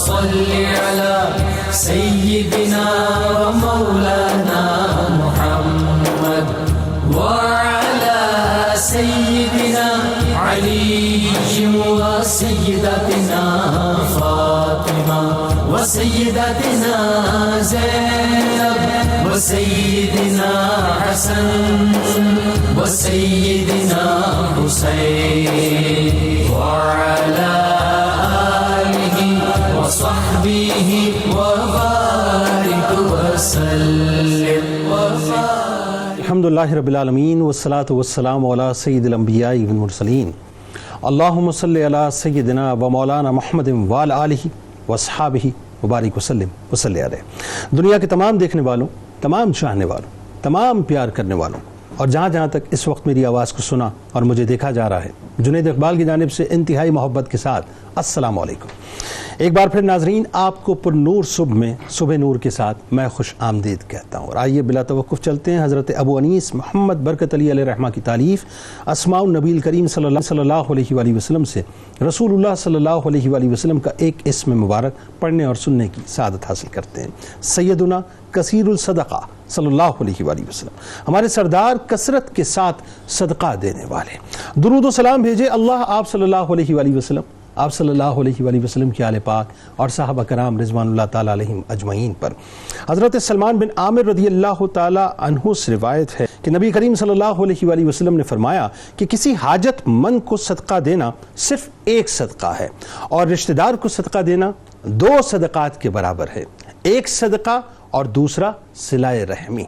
صل على سيدنا ومولانا محمد وعلى سيدنا علي وسيدتنا فاطمة وسيدتنا زينب وسيدنا حسن وسيدنا حسين وعلى آله وصحبه وبارك وسلم الحمدللہ رب العالمین والصلاة والسلام علی سید الانبیاء والمرسلین اللہم صلی علی سیدنا و مولانا محمد وعلی آلہ واصحابہ وبارک وسلم وصلی علیہ۔ دنیا کے تمام دیکھنے والوں، تمام چاہنے والوں، تمام پیار کرنے والوں اور جہاں جہاں تک اس وقت میری آواز کو سنا اور مجھے دیکھا جا رہا ہے، جنید اقبال کی جانب سے انتہائی محبت کے ساتھ السلام علیکم۔ ایک بار پھر ناظرین، آپ کو پر نور صبح میں صبح نور کے ساتھ میں خوش آمدید کہتا ہوں، اور آئیے بلا توقف چلتے ہیں حضرت ابو انیس محمد برکت علی علیہ رحمہ کی تالیف اسماء النبی الکریم صلی اللہ علیہ وآلہ وسلم سے رسول اللہ صلی اللہ علیہ وآلہ وسلم کا ایک اسم مبارک پڑھنے اور سننے کی سعادت حاصل کرتے ہیں۔ سیدنا کثیر الصدقہ صلی اللہ علیہ وآلہ وسلم، ہمارے سردار کثرت کے ساتھ صدقہ دینے والے، درود و سلام بھیجے اللہ آپ صلی اللہ علیہ وآلہ وسلم، آپ صلی اللہ علیہ وآلہ وسلم کی آل پاک اور صحابہ کرام رضوان اللہ تعالیٰ علیہم اجمعین پر۔ حضرت سلمان بن عامر رضی اللہ تعالیٰ عنہ سے روایت ہے کہ نبی کریم صلی اللہ علیہ وآلہ وسلم نے فرمایا کہ کسی حاجت مند کو صدقہ دینا صرف ایک صدقہ ہے، اور رشتہ دار کو صدقہ دینا دو صدقات کے برابر ہے، ایک صدقہ اور دوسرا صلہ رحمی۔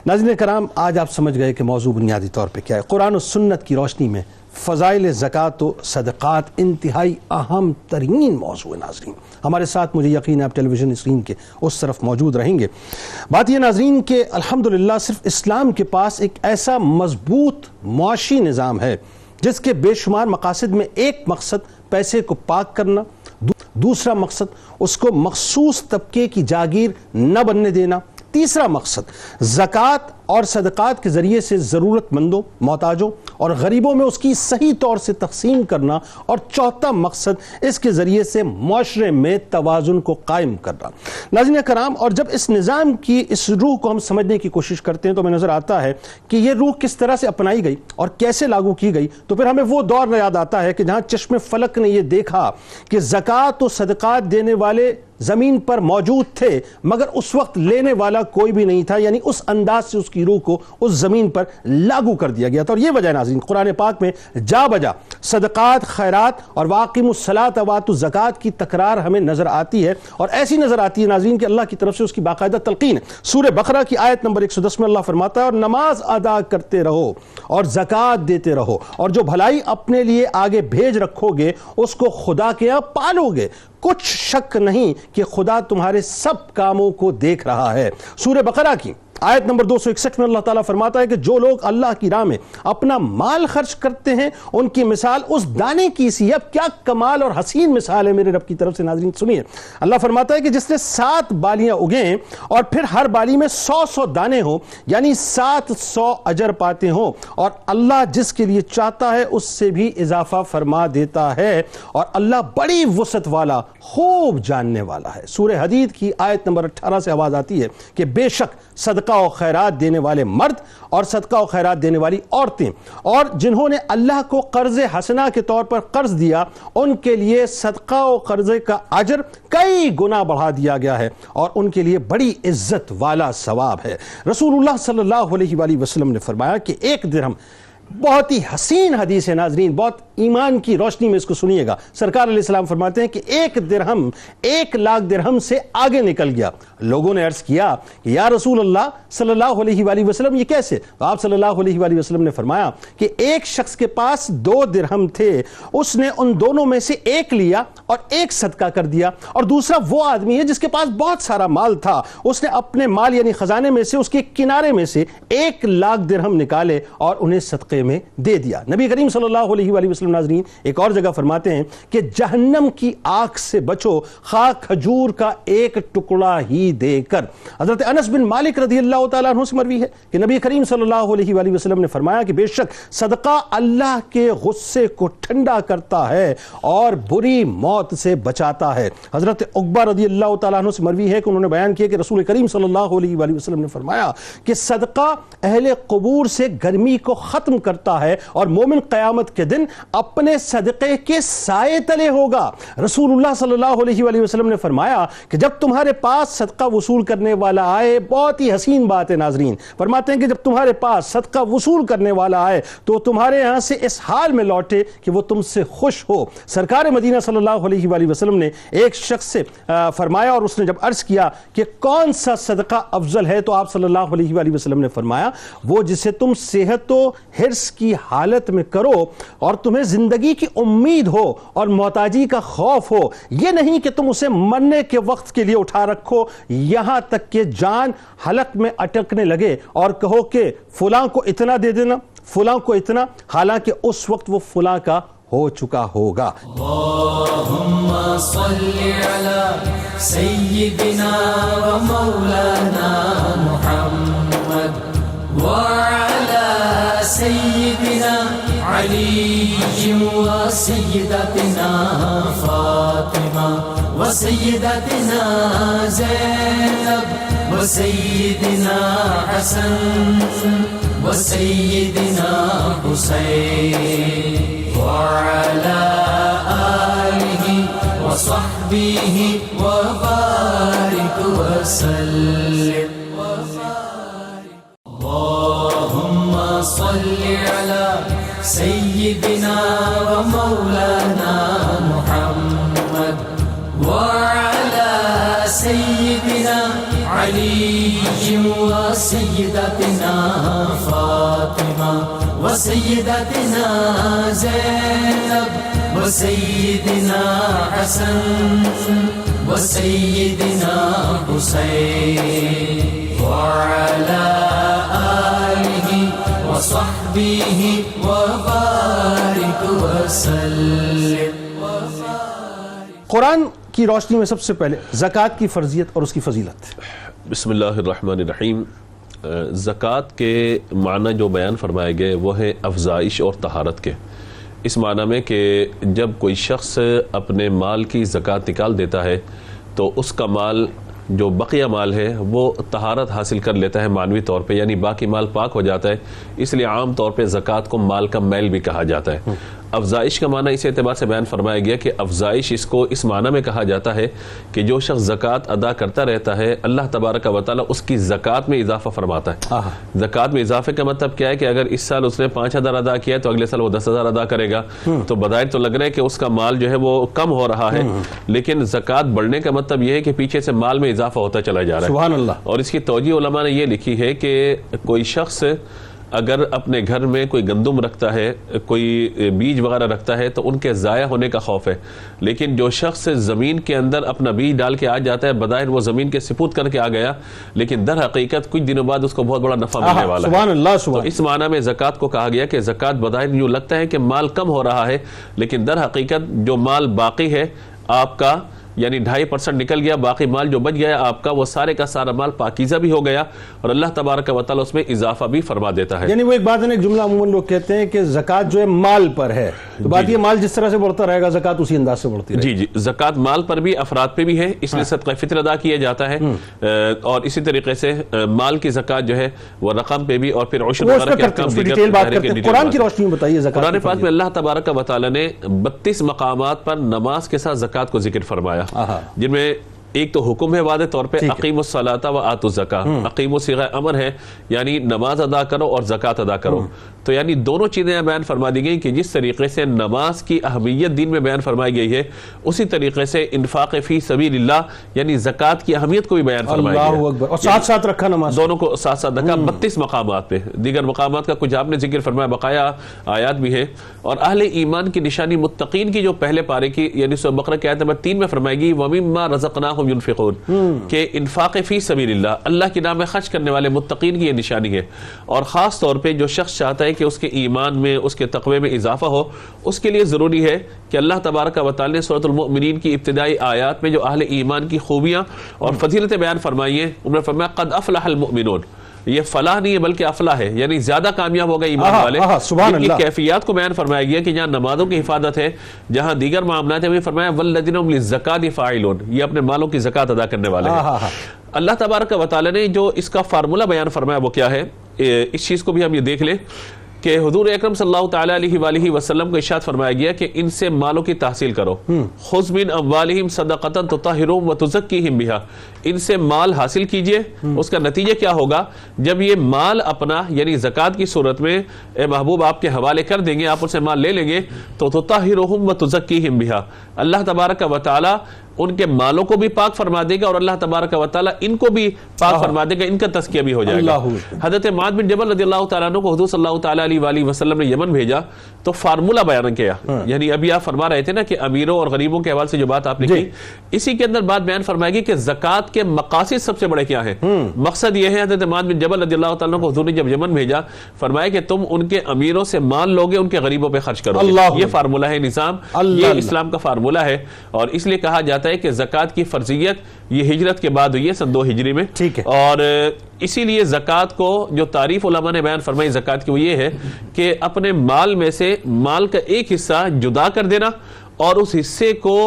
ناظرین کرام، آج آپ سمجھ گئے کہ موضوع بنیادی طور پہ کیا ہے۔ قرآن و سنت کی روشنی میں فضائل زکوٰۃ و صدقات انتہائی اہم ترین موضوع ہے۔ ناظرین ہمارے ساتھ، مجھے یقین ہے آپ ٹیلی ویژن اسکرین کے اس طرف موجود رہیں گے۔ بات یہ ناظرین کہ الحمدللہ صرف اسلام کے پاس ایک ایسا مضبوط معاشی نظام ہے جس کے بے شمار مقاصد میں ایک مقصد پیسے کو پاک کرنا، دوسرا مقصد اس کو مخصوص طبقے کی جاگیر نہ بننے دینا، تیسرا مقصد زکوٰۃ اور صدقات کے ذریعے سے ضرورت مندوں، محتاجوں اور غریبوں میں اس کی صحیح طور سے تقسیم کرنا، اور چوتھا مقصد اس کے ذریعے سے معاشرے میں توازن کو قائم کرنا۔ ناظرین کرام، اور جب اس نظام کی اس روح کو ہم سمجھنے کی کوشش کرتے ہیں تو ہمیں نظر آتا ہے کہ یہ روح کس طرح سے اپنائی گئی اور کیسے لاگو کی گئی، تو پھر ہمیں وہ دور یاد آتا ہے کہ جہاں چشم فلک نے یہ دیکھا کہ زکوٰۃ و صدقات دینے والے زمین پر موجود تھے مگر اس وقت لینے والا کوئی بھی نہیں تھا، یعنی اس انداز سے اس کی روح کو اس زمین پر لاگو کر دیا گیا تھا۔ اور یہ وجہ ناظرین قرآن پاک میں جا بجا صدقات، خیرات اور واقیموا الصلاۃ وآتوا الزکوٰۃ کی تکرار ہمیں نظر آتی ہے، اور ایسی نظر آتی ہے ناظرین کہ اللہ کی طرف سے اس کی باقاعدہ تلقین ہے۔ سورہ بقرہ کی آیت نمبر 110 میں اللہ فرماتا ہے، اور نماز ادا کرتے رہو اور زکوٰۃ دیتے رہو، اور جو بھلائی اپنے لیے آگے بھیج رکھو گے اس کو خدا کے ہاں پالو گے، کچھ شک نہیں کہ خدا تمہارے سب کاموں کو دیکھ رہا ہے۔ سورہ بقرہ کی آیت نمبر 261 میں اللہ تعالیٰ فرماتا ہے کہ جو لوگ اللہ کی راہ میں اپنا مال خرچ کرتے ہیں ان کی مثال اس دانے کی سی ہے۔ اب کیا کمال اور حسین مثال ہے میرے رب کی طرف سے، ناظرین سنیے۔ اللہ فرماتا ہے کہ جس نے 7 بالیاں اگیں اور پھر ہر بالی میں 100 دانے ہوں، یعنی 700 اجر پاتے ہوں، اور اللہ جس کے لیے چاہتا ہے اس سے بھی اضافہ فرما دیتا ہے، اور اللہ بڑی وسعت والا، خوب جاننے والا ہے۔ سورہ حدید کی آیت نمبر 18 سے آواز آتی ہے کہ بے شک صدقہ و خیرات دینے والے مرد اور صدقہ و خیرات دینے والی عورتیں، اور جنہوں نے اللہ کو قرض حسنہ کے طور پر قرض دیا، ان کے لیے صدقہ و قرضے کا اجر کئی گنا بڑھا دیا گیا ہے، اور ان کے لیے بڑی عزت والا ثواب ہے۔ رسول اللہ صلی اللہ علیہ وآلہ وسلم نے فرمایا کہ ایک درہم، بہت ہی حسین حدیث ہے ناظرین، بہت ایمان کی روشنی میں اس کو سنیے گا۔ سرکار علیہ السلام فرماتے ہیں کہ 1 درہم 1 لاکھ درہم سے آگے نکل گیا۔ لوگوں نے عرض کیا کہ یا رسول اللہ صلی اللہ علیہ وآلہ وسلم یہ کیسے؟ تو آپ صلی اللہ علیہ وآلہ وسلم نے فرمایا کہ ایک شخص کے پاس 2 درہم تھے، اس نے ان دونوں میں سے ایک لیا اور ایک صدقہ کر دیا، اور دوسرا وہ آدمی ہے جس کے پاس بہت سارا مال تھا، اس نے اپنے مال یعنی خزانے میں سے، اس کے کنارے میں سے 1 لاکھ درہم نکالے اور انہیں صدقے صدقے میں دے دیا۔ نبی کریم صلی اللہ علیہ وآلہ وسلم ناظرین ایک اور جگہ فرماتے ہیں کہ جہنم کی آگ سے بچو خواہ کھجور کا ایک ٹکڑا ہی دے کر۔ حضرت انس بن مالک رضی اللہ تعالیٰ عنہ سے مروی ہے کہ نبی کریم صلی اللہ علیہ وآلہ وسلم نے فرمایا کہ بے شک صدقہ اللہ کے غصے کو ٹھنڈا کرتا ہے اور بری موت سے بچاتا ہے۔ حضرت عقبہ رضی اللہ تعالیٰ عنہ سے مروی ہے کہ انہوں نے بیان کیا کہ رسول کریم صلی اللہ علیہ وآلہ وسلم نے فرمایا کہ صدقہ اہل قبور سے گرمی کو ختم کرتا ہے اور مومن قیامت کے دن اپنے صدقے کے سائے تلے ہوگا۔ رسول اللہ صلی اللہ علیہ وآلہ وسلم نے فرمایا کہ جب تمہارے پاس صدقہ وصول کرنے والا آئے، بہت ہی حسین بات ہے ناظرین، فرماتے ہیں کہ جب تمہارے پاس صدقہ وصول کرنے والا آئے تو تمہارے یہاں سے اس حال میں لوٹے کہ وہ تم سے خوش ہو۔ سرکار مدینہ صلی اللہ علیہ وآلہ وسلم نے ایک شخص سے فرمایا اور اس نے جب عرض کیا کہ کون سا صدقہ افضل ہے تو آپ صلی اللہ علیہ وآلہ وسلم نے فرمایا وہ جسے تم صحت و حرص کی حالت میں کرو اور تمہیں زندگی کی امید ہو اور محتاجی کا خوف ہو، یہ نہیں کہ تم اسے مرنے کے وقت کے لیے اٹھا رکھو یہاں تک کہ جان حلق میں اٹکنے لگے اور کہو کہ فلاں کو اتنا دے دینا، فلاں کو اتنا، حالانکہ اس وقت وہ فلاں کا ہو چکا ہوگا۔ اللہم صلی علی سیدنا و مولانا محمد وعلی سیدنا علی و سیدتنا فاطمہ و سیدتنا زینب و سیدنا حسن و سیدنا حسین وعلى آله وصحبه وبارك وسلم اللهم صل على سيدنا ومولانا محمد وعلى سيدنا علي وسيدتنا فاطمة وسيدتنا زينب وسيدنا حسن وسيدنا حسين وعلى آله وصحبه وبارك وسلم۔ قرآن کی روشنی میں سب سے پہلے زکوٰۃ کی فرضیت اور اس کی فضیلت۔ بسم اللہ الرحمن الرحیم۔ زکوٰۃ کے معنی جو بیان فرمائے گئے وہ ہے افزائش اور طہارت کے، اس معنی میں کہ جب کوئی شخص اپنے مال کی زکوٰۃ نکال دیتا ہے تو اس کا مال جو بقیہ مال ہے وہ طہارت حاصل کر لیتا ہے معنوی طور پہ، یعنی باقی مال پاک ہو جاتا ہے، اس لیے عام طور پہ زکوٰۃ کو مال کا میل بھی کہا جاتا ہے۔ افزائش کا معنی اس اعتبار سے بیان فرمایا گیا کہ افزائش اس کو اس معنی میں کہا جاتا ہے کہ جو شخص زکوٰۃ ادا کرتا رہتا ہے اللہ تبارک و تعالیٰ اس کی زکوٰۃ میں اضافہ فرماتا ہے۔ زکوٰۃ میں اضافے کا مطلب کیا ہے کہ اگر اس سال اس نے 5,000 ادا کیا ہے تو اگلے سال وہ 10,000 ادا کرے گا، تو بظاہر تو لگ رہا ہے کہ اس کا مال جو ہے وہ کم ہو رہا ہے، لیکن زکوٰۃ بڑھنے کا مطلب یہ ہے کہ پیچھے سے مال میں اضافہ ہوتا چلا جا رہا ہے۔ سبحان اللہ۔ اور اس کی توجیہ علماء نے یہ لکھی ہے کہ کوئی شخص اگر اپنے گھر میں کوئی گندم رکھتا ہے، کوئی بیج وغیرہ رکھتا ہے تو ان کے ضائع ہونے کا خوف ہے، لیکن جو شخص زمین کے اندر اپنا بیج ڈال کے آ جاتا ہے بظاہر وہ زمین کے سپرد کر کے آ گیا، لیکن در حقیقت کچھ دنوں بعد اس کو بہت بڑا نفع ملنے والا ہے۔ سبحان اللہ۔ تو اس معنی میں زکوٰۃ کو کہا گیا کہ زکوٰۃ بظاہر یوں لگتا ہے کہ مال کم ہو رہا ہے، لیکن در حقیقت جو مال باقی ہے آپ کا، یعنی 2.5% نکل گیا، باقی مال جو بچ گیا آپ کا وہ سارے کا سارا مال پاکیزہ بھی ہو گیا اور اللہ تبارک و تعالیٰ اس میں اضافہ بھی فرما دیتا ہے۔ یعنی وہ ایک بات ہے نا، ایک جملہ عموماً لوگ کہتے ہیں کہ زکوٰۃ جو ہے مال پر ہے، تو بات یہ مال جس طرح سے بڑھتا رہے گا زکوٰۃ اسی انداز سے بڑھتی رہے گی۔ جی زکوٰۃ مال پر بھی افراد پہ بھی ہے، اس لیے صدقہ فطر ادا کیا جاتا ہے، اور اسی طریقے سے مال کی زکوٰۃ جو ہے وہ رقم پہ بھی، اور پھر عشر وغیرہ کے احکام دیگر۔ قرآن کی روشنی میں بتائیے زکوٰۃ۔ قرآن پاک میں اللہ تبارک و تعالیٰ نے 32 مقامات پر نماز کے ساتھ زکوٰۃ کو ذکر فرمایا، جن میں ایک تو حکم ہے واضح طور پہ اقیموا الصلاۃ و آتوا الزکاۃ، اقیموا صیغہ امر ہے یعنی نماز ادا کرو اور زکوٰۃ ادا کرو، تو یعنی دونوں چیزیں بیان فرما دی گئی کہ جس طریقے سے نماز کی اہمیت دین میں بیان فرمائی گئی ہے اسی طریقے سے انفاق فی سبیل اللہ یعنی زکوٰۃ کی اہمیت کو بھی بیان فرمائی گئی ہے۔ اللہ اکبر۔ اور ساتھ ساتھ رکھا نماز، دونوں کو ساتھ ساتھ رکھا 32 مقامات پہ، دیگر مقامات کا کچھ آپ نے ذکر فرمایا، بقایا آیات بھی ہے۔ اور اہل ایمان کی نشانی متقین کی جو پہلے پارے کی یعنی سورہ بقرہ کی آیت نمبر 3 میں فرمائی گئی وَمِمَّا رَزَقْنَاهُمْ هم ينفقون کہ انفاق فی سبیل اللہ، اللہ کے نام میں خرچ کرنے والے متقین کی یہ نشانی ہے. اور خاص طور پہ جو شخص چاہتا ہے کہ اس کے ایمان میں، اس کے تقوی میں اضافہ ہو، اس کے لیے ضروری ہے کہ اللہ تبارک و تعالی نے سورۃ المؤمنین کی ابتدائی آیات میں جو اہل ایمان کی خوبیاں اور فضیلتیں بیان فرمائی ہیں، انہوں نے فرمایا قد افلح المؤمنون. یہ فلاح نہیں ہے بلکہ افلاح ہے، یعنی زیادہ کامیاب ہو گئے ایمان والے. ان کی کیفیات کو بیان فرمایا گیا کہ جہاں نمازوں کی حفاظت ہے، جہاں دیگر معاملات ہیں، فرمایا والذین هم للزکاۃ فاعلون، یہ اپنے مالوں کی زکوٰۃ ادا کرنے والے ہیں. اللہ تبارک و تعالی نے جو اس کا فارمولہ بیان فرمایا وہ کیا ہے، اس چیز کو بھی ہم یہ دیکھ لیں کہ حضور اکرم صلی اللہ تعالی علیہ وآلہ وسلم کو ارشاد فرمایا گیا کہ ان سے مالوں کی تحصیل کرو. خذ من اموالہم صدقۃ تطہرہم وتزکیہم بہا، ان سے مال حاصل کیجئے. اس کا نتیجہ کیا ہوگا، جب یہ مال اپنا یعنی زکوٰۃ کی صورت میں اے محبوب آپ کے حوالے کر دیں گے، آپ ان سے مال لے لیں گے تو تطہرہم وتزکیہم بہا، اللہ تبارک و تعالی ان کے مالوں کو بھی پاک فرما دے گا اور اللہ تبارک و تعالی ان کو بھی پاک فرما دے گا، ان کا تزکیہ بھی ہو جائے گا. حضرت معاذ بن جبل رضی اللہ تعالیٰ عنہ کو حضور صلی اللہ تعالیٰ علیہ وآلہ وسلم نے یمن بھیجا تو فارمولہ بیان کیا. یعنی ابھی آپ فرما رہے تھے نا کہ امیروں اور غریبوں کے حوالے سے جو بات آپ نے کی، اسی کے اندر بات بیان فرمائے گی کہ زکوٰۃ کے مقاصد سب سے بڑے کیا ہیں. مقصد یہ ہے، حضرت معاذ بن جبل رضی اللہ تعالیٰ عنہ کو حضور نے جب یمن بھیجا فرمایا کہ تم ان کے امیروں سے مال لوگے، ان کے غریبوں پہ خرچ کرو. یہ فارمولہ ہے نظام، یہ اسلام کا فارمولہ ہے. اور اس لیے کہا جاتا ہے کہ زکوٰۃ کی فرضیت یہ ہجرت کے بعد ہوئی ہے سن 2 ہجری میں. اور اسی لیے زکوٰۃ کو جو تعریف علماء نے بیان فرمائی زکوٰۃ کی وہ یہ ہے کہ اپنے مال میں سے مال کا ایک حصہ جدا کر دینا اور اس حصے کو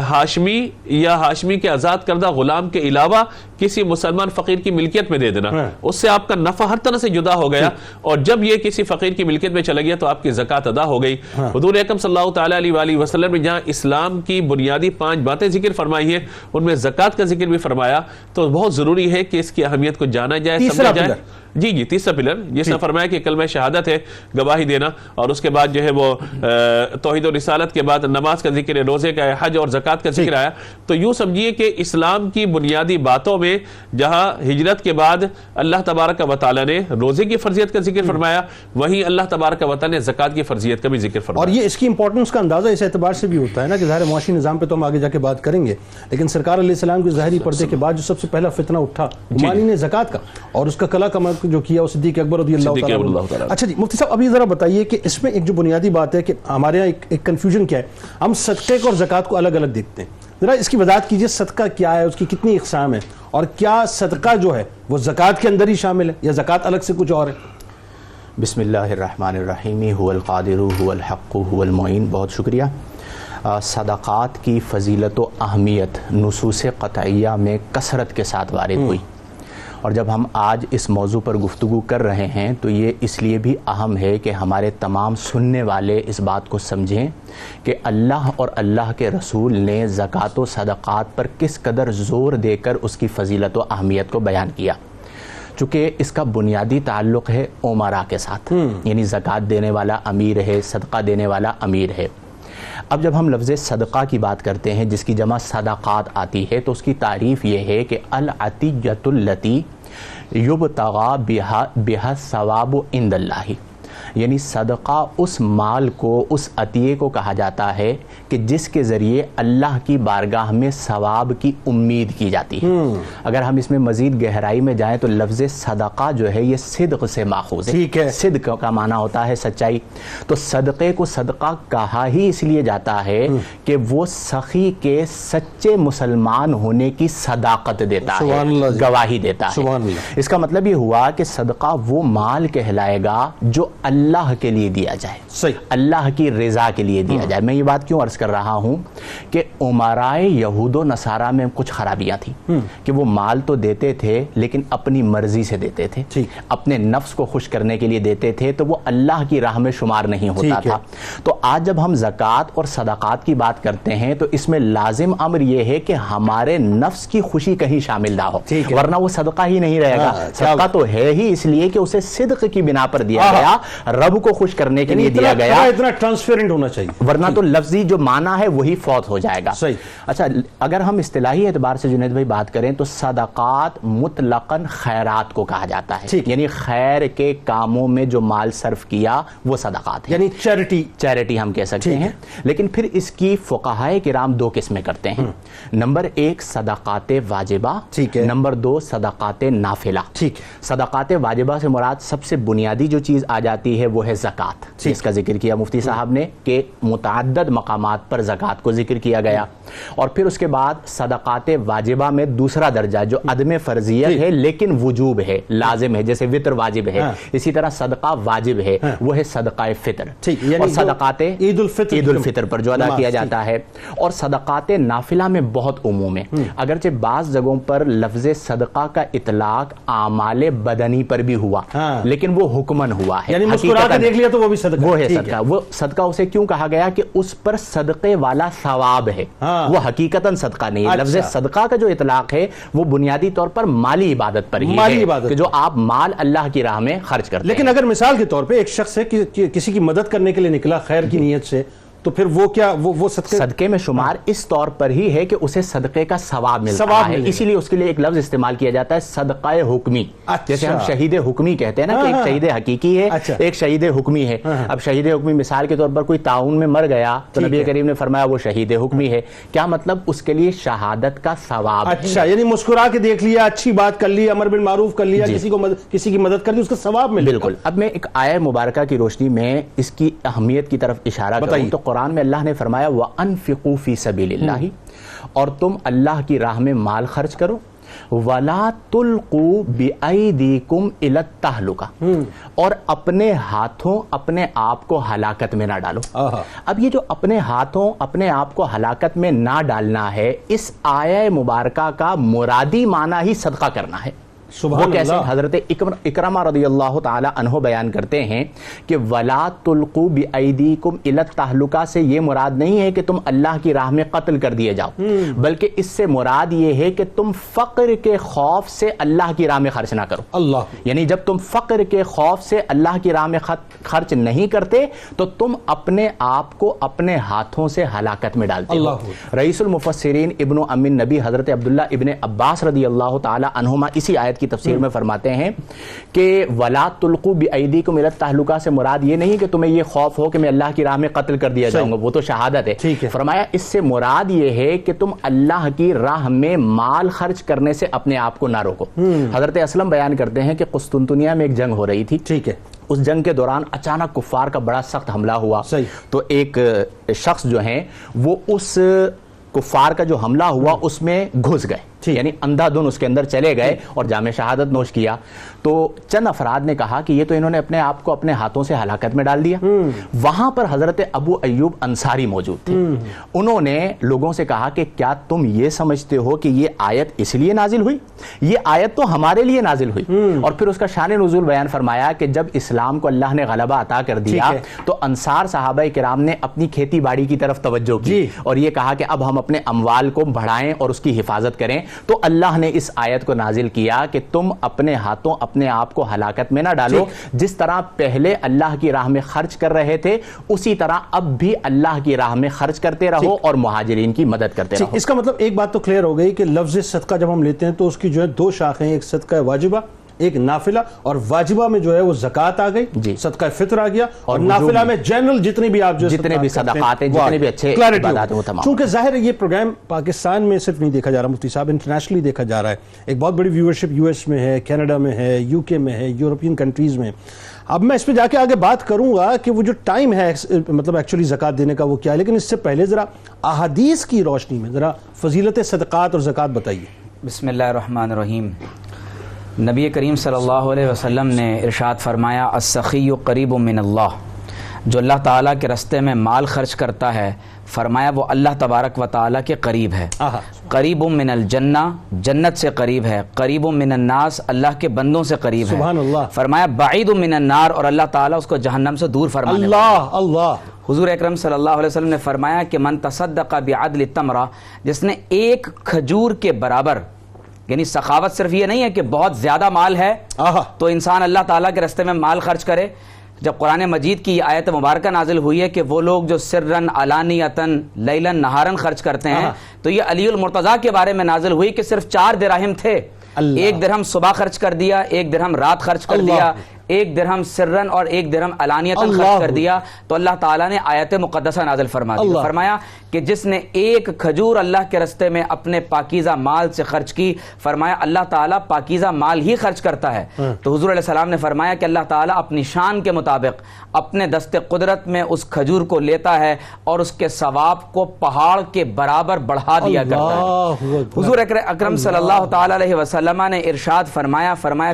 ہاشمی یا ہاشمی کے آزاد کردہ غلام کے علاوہ کسی مسلمان فقیر کی ملکیت میں دے دینا. اس سے آپ کا نفع ہر طرح سے جدا ہو گیا اور جب یہ کسی فقیر کی ملکیت میں چلا گیا تو آپ کی زکوٰۃ ادا ہو گئی. حضور اکرم صلی اللہ تعالیٰ علیہ وآلہ وسلم نے جہاں اسلام کی بنیادی 5 باتیں ذکر فرمائی ہیں ان میں زکوٰۃ کا ذکر بھی فرمایا، تو بہت ضروری ہے کہ اس کی اہمیت کو جانا جائے، سمجھا جائے. جی تیسرا پلر جس نے فرمایا کہ کلمہ شہادت ہے، گواہی دینا، اور اس کے بعد جو ہے وہ توحید و رسالت کے بعد نماز کا ذکر ہے، روزے کا ہے، حج اور زکوٰۃ کا ذکر آیا. تو یوں سمجھیے کہ اسلام کی بنیادی باتوں میں جہاں ہجرت کے بعد اللہ تبارک و تعالی نے روزے کی فرضیت کا ذکر فرمایا، وہیں اللہ تبارک و تعالی نے زکوٰۃ کی فرضیت کا بھی ذکر فرمایا. اور یہ اس کی امپورٹنس کا اندازہ اس اعتبار سے بھی ہوتا ہے نا کہ ظاہر معاشی نظام پہ تو ہم آگے جا کے بات کریں گے، لیکن سرکار علیہ السلام کے ظاہری پردے کے بعد جو سب سے پہلا فتنہ اٹھا مالین زکوٰۃ کا، اور اس کا کلا کما جو کیا وہ صدیق اکبر رضی اللہ تعالیٰ. اچھا جی مفتی صاحب، ابھی ذرا بتائیے کہ اس میں ایک جو بنیادی بات ہے کہ ہمارے یہاں ایک کنفیوژن کیا ہے، ہم صدقے کو اور زکوٰۃ کو الگ الگ دیکھتے ہیں. ذرا اس کی وضاحت کیجئے، صدقہ کیا ہے، اس کی کتنی اقسام ہے، اور کیا صدقہ جو ہے وہ زکوٰۃ کے اندر ہی شامل ہے یا زکوٰۃ الگ سے کچھ اور ہے؟ بسم اللہ الرحمن الرحیم. هو القادر هو الحق هو المعین. بہت شکریہ. صدقات کی فضیلت و اہمیت نصوص قطعیہ میں کثرت کے ساتھ وارد ہوئی، اور جب ہم آج اس موضوع پر گفتگو کر رہے ہیں تو یہ اس لیے بھی اہم ہے کہ ہمارے تمام سننے والے اس بات کو سمجھیں کہ اللہ اور اللہ کے رسول نے زکوٰۃ و صدقات پر کس قدر زور دے کر اس کی فضیلت و اہمیت کو بیان کیا، چونکہ اس کا بنیادی تعلق ہے امراء کے ساتھ، یعنی زکوٰۃ دینے والا امیر ہے، صدقہ دینے والا امیر ہے. اب جب ہم لفظ صدقہ کی بات کرتے ہیں جس کی جمع صدقات آتی ہے تو اس کی تعریف یہ ہے کہ العطیۃ التی یبتغی بہا الثواب عند اللہ، یعنی صدقہ اس مال کو، اس عطیے کو کہا جاتا ہے کہ جس کے ذریعے اللہ کی بارگاہ میں ثواب کی امید کی جاتی ہے. اگر ہم اس میں مزید گہرائی میں جائیں تو لفظ صدقہ جو ہے یہ صدق سے ماخوذ ہے. صدق کا معنی ہوتا ہے سچائی. تو صدقے کو صدقہ کہا ہی اس لیے جاتا ہے کہ وہ سخی کے سچے مسلمان ہونے کی صداقت دیتا ہے، گواہی دیتا ہے. اس کا مطلب یہ ہوا کہ صدقہ وہ مال کہلائے گا جو اللہ کے لیے دیا جائے، اللہ کی رضا کے لیے دیا جائے. میں یہ بات کیوں عرض کر رہا ہوں کہ عمرائے یہود و نصارہ میں کچھ خرابیاں تھیں کہ وہ مال تو دیتے تھے لیکن اپنی مرضی سے دیتے تھے، اپنے نفس کو خوش کرنے کے لیے دیتے تھے، تو وہ اللہ کی راہ میں شمار نہیں ہوتا تھا. تو آج جب ہم زکوٰۃ اور صدقات کی بات کرتے ہیں تو اس میں لازم امر یہ ہے کہ ہمارے نفس کی خوشی کہیں شامل نہ ہو، ورنہ وہ صدقہ ہی نہیں رہے گا. صدقہ تو ہے ہی اس لیے کہ اسے صدق کی بنا پر دیا گیا، رب کو خوش کرنے کے لیے دیا گیا، اتنا ٹرانسپیرنٹ ہونا چاہیے، ورنہ تو لفظی جو معنی ہے وہی فوت ہو جائے گا. صحیح. اچھا، اگر ہم اصطلاحی اعتبار سے جنید بھائی بات کریں تو صدقات مطلقاً خیرات کو کہا جاتا ہے، یعنی خیر کے کاموں میں جو مال صرف کیا وہ صدقات ہیں، یعنی چیریٹی ہم کہہ سکتے ہیں. لیکن پھر اس کی فقہائے کرام دو قسمیں کرتے ہیں. نمبر ایک صدقات واجبہ، نمبر دو صدقات نافلہ. صدقات واجبہ سے مراد سب سے بنیادی جو چیز آ جاتی ہے وہ ہے زکوٰۃ، جس کا ذکر کیا مفتی صاحب نے کہ متعدد مقامات پر زکوٰۃ کو ذکر کیا گیا. اور پھر اس کے بعد صدقات واجبہ میں دوسرا درجہ جو عدم فرضیت ہے لیکن وجوب ہے، لازم ہے، جیسے وطر واجب ہے، اسی طرح صدقہ واجب ہے، وہ ہے صدقہ فطر. اور صدقات عید الفطر پر جو ادا کیا جاتا ہے. اور صدقات نافلہ میں بہت عموم ہے، اگرچہ بعض جگہوں پر لفظ صدقہ کا اطلاق اعمال بدنی پر بھی ہوا لیکن وہ حکمن ہوا ہے، یعنی مسکرا کے دیکھ لیا تو وہ بھی صدقہ، وہ ہے صدقہ. وہ صدقہ اسے کیوں کہا گیا کہ اس پر صدقے والا ثواب ہے، وہ حقیقتاً صدقہ نہیں ہے. لفظ صدقہ کا جو اطلاق ہے وہ بنیادی طور پر مالی عبادت پر ہی ہے کہ جو آپ مال اللہ کی راہ میں خرچ کرتے ہیں. لیکن اگر مثال کے طور پہ ایک شخص ہے کسی کی مدد کرنے کے لیے نکلا خیر کی نیت سے، تو پھر وہ کیا وہ صدقے میں شمار اس طور پر ہی ہے کہ اسے صدقے کا ثواب ملتا ہے، اسی لیے اس کے لیے ایک لفظ استعمال کیا جاتا ہے صدقہ حکمی. جیسے ہم شہید حکمی کہتے ہیں نا کہ ایک شہید حقیقی ہے، ایک شہید حکمی ہے. اب شہید حکمی مثال کے طور پر کوئی تعاون میں مر گیا تو نبی کریم نے فرمایا وہ شہید حکمی ہے. کیا مطلب؟ اس کے لیے شہادت کا ثواب. اچھا، یعنی مسکرا کے دیکھ لیا، اچھی بات کر لی، امر بالمعروف کر لیا، کسی کی مدد کر لی، اس کا ثواب ملے. بالکل. اب میں ایک آیہ مبارکہ کی روشنی میں اس کی اہمیت کی طرف اشارہ کروں تو قرآن میں اللہ نے فرمایا وَأَنفِقُوا فِي سَبِيلِ اللَّهِ، اور تم اللہ کی راہ میں مال خرچ کرو، وَلَا تُلْقُوا بِأَيْدِيكُمْ إِلَى التَّهْلُكَةِ، اور اپنے ہاتھوں اپنے آپ کو ہلاکت میں نہ ڈالو. اب یہ جو اپنے ہاتھوں اپنے آپ کو ہلاکت میں نہ ڈالنا ہے، اس آیہ مبارکہ کا مرادی معنی ہی صدقہ کرنا ہے. وہ کیسے؟ حضرت اکرمہ رضی اللہ تعالی عنہ بیان کرتے ہیں کہ وَلَا تُلْقُوا بِأَيْدِيكُمْ إِلَى التَّهْلُكَةِ سے یہ مراد نہیں ہے کہ تم اللہ کی راہ میں قتل کر دیے جاؤ، بلکہ اس سے مراد یہ ہے کہ تم فقر کے خوف سے اللہ کی راہ میں خرچ نہ کرو. اللہ، یعنی جب تم فقر کے خوف سے اللہ کی راہ میں خرچ نہیں کرتے تو تم اپنے آپ کو اپنے ہاتھوں سے ہلاکت میں ڈالتے ہو. رئیس المفسرین ابن ام النبی حضرت عبداللہ ابن عباس رضی اللہ تعالی عنہما اسی آیت کی تفسیر میں فرماتے ہیں کہ وَلَا تُلْقُوا بِأَيْدِيكُمْ إِلَى التَّهْلُكَةِ سے مراد یہ نہیں کہ تمہیں یہ خوف ہو کہ میں اللہ کی راہ میں قتل کر دیا جاؤں گا، وہ تو شہادت ہے. فرمایا اس سے مراد یہ ہے کہ تم اللہ کی راہ میں مال خرچ کرنے سے اپنے آپ کو نہ روکو. حضرت اسلم بیان کرتے ہیں کہ قسطنطنیہ میں ایک جنگ ہو رہی تھی. اس جنگ کے دوران اچانک کفار کا بڑا سخت حملہ ہوا. تو ایک شخص جو ہیں وہ اس کفار کا جو حملہ ہوا اس میں گھس گئے، یعنی اندھا دھن اس کے اندر چلے گئے اور جام شہادت نوش کیا. تو چند افراد نے کہا کہ یہ تو انہوں نے اپنے آپ کو اپنے ہاتھوں سے ہلاکت میں ڈال دیا. وہاں پر حضرت ابو ایوب انصاری موجود تھے. انہوں نے لوگوں سے کہا کہ کیا تم یہ سمجھتے ہو کہ یہ آیت اس لیے نازل ہوئی؟ یہ آیت تو ہمارے لیے نازل ہوئی. اور پھر اس کا شان نزول بیان فرمایا کہ جب اسلام کو اللہ نے غلبہ عطا کر دیا تو انصار صحابہ کرام نے اپنی کھیتی باڑی کی طرف توجہ کی اور یہ کہا کہ اب ہم اپنے اموال کو بڑھائیں اور اس کی حفاظت کریں. تو اللہ نے اس آیت کو نازل کیا کہ تم اپنے ہاتھوں اپنے آپ کو ہلاکت میں نہ ڈالو. جس طرح پہلے اللہ کی راہ میں خرچ کر رہے تھے اسی طرح اب بھی اللہ کی راہ میں خرچ کرتے رہو اور مہاجرین کی مدد کرتے رہو. اس کا مطلب ایک بات تو کلیئر ہو گئی کہ لفظ صدقہ جب ہم لیتے ہیں تو اس کی جو ہے دو شاخیں، ایک صدقہ واجبہ، ایک نافلہ. اور واجبہ میں جو ہے وہ زکوٰۃ آ گئی، صدقہ فطر آ گیا، اور نافلہ میں جنرل جتنے بھی آپ جو جتنے بھی صدقات ہیں، جتنے بھی اچھے عبادات ہیں وہ تمام. چونکہ ظاہر ہے یہ پروگرام پاکستان میں صرف نہیں دیکھا جا رہا مفتی صاحب، انٹرنیشنلی دیکھا جا رہا ہے. ایک بہت بڑی ویورشپ یو ایس میں ہے، کینیڈا میں ہے، یو کے میں ہے، یورپین کنٹریز میں. اب میں اس پہ جا کے آگے بات کروں گا کہ وہ جو ٹائم ہے مطلب ایکچولی زکوٰۃ دینے کا وہ کیا ہے، لیکن اس سے پہلے ذرا احادیث کی روشنی میں ذرا فضیلت صدقات اور زکوٰۃ بتائیے. بسم اللہ الرحمن الرحیم. نبی کریم صلی اللہ علیہ وسلم نے ارشاد فرمایا السخی قریب من اللہ، جو اللہ تعالیٰ کے راستے میں مال خرچ کرتا ہے فرمایا وہ اللہ تبارک و تعالیٰ کے قریب ہے. قریب من الجنہ، جنت سے قریب ہے. قریب من الناس، اللہ کے بندوں سے قریب ہے. سبحان اللہ. فرمایا بعید من النار، اور اللہ تعالیٰ اس کو جہنم سے دور فرمانے والا. اللہ. حضور اکرم صلی اللہ علیہ وسلم نے فرمایا کہ من تصدق بعدل التمرہ، جس نے ایک کھجور کے برابر، یعنی سخاوت صرف یہ نہیں ہے کہ بہت زیادہ مال ہے تو انسان اللہ تعالیٰ کے راستے میں مال خرچ کرے. جب قرآن مجید کی یہ آیت مبارکہ نازل ہوئی ہے کہ وہ لوگ جو سرن علانیتن لیلن نہارن خرچ کرتے ہیں، تو یہ علی المرتضیٰ کے بارے میں نازل ہوئی کہ صرف 4 دراہم تھے، 1 درہم صبح خرچ کر دیا، 1 درہم رات خرچ کر دیا، 1 درہم سرن اور 1 درہم علانیتن خرچ کر دیا، تو اللہ تعالیٰ نے آیت مقدسہ نازل فرما دی، فرمایا کہ جس نے 1 کھجور اللہ کے رستے میں اپنے پاکیزہ مال سے خرچ کی، فرمایا اللہ تعالیٰ پاکیزہ مال ہی خرچ کرتا ہے۔ تو حضور علیہ السلام نے فرمایا کہ اللہ تعالیٰ اپنی شان کے مطابق اپنے دست قدرت میں اس کھجور کو لیتا ہے اور اس کے ثواب کو پہاڑ کے برابر بڑھا دیا کرتا ہے۔ حضور اکرم صلی اللہ تعالیٰ علیہ وسلم نے ارشاد فرمایا